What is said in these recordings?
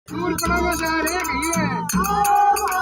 दूर पड़ा जा रे कहीं है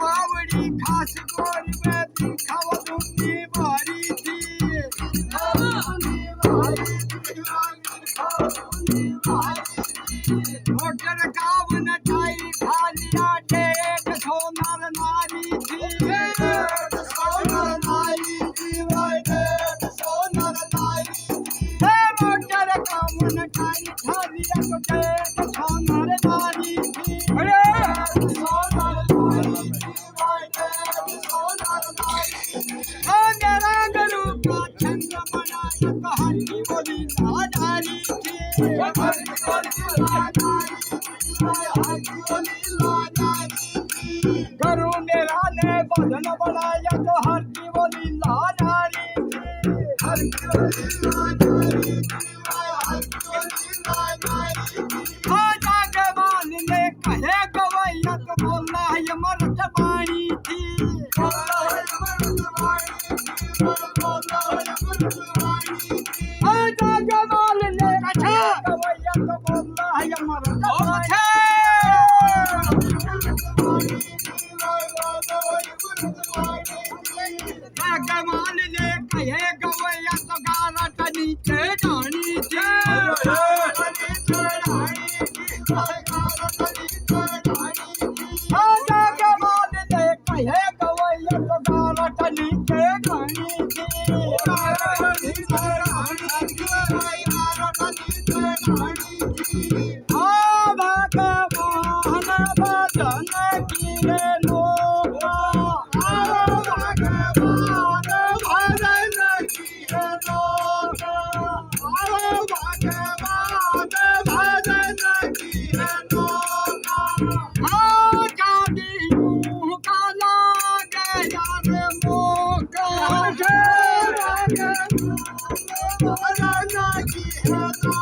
बावड़ी खास गोल में खावा दूंगी मारी थी मोटर गाँव न ठाई खालिया टेक सोनार नारी थी सोनार नारी थी सोनार नारी मोटर गाँव न ठाई खालिया टेक सोनार नारी थी सोनार मेरा गुरु का छंद बनाया कहानी बोली नारी गुरु मेरा ने भजन बनाया तो हर की बोली नारी जाके मान ने कहे गवैया तो बोला ये मर्द बाणी थी Oh,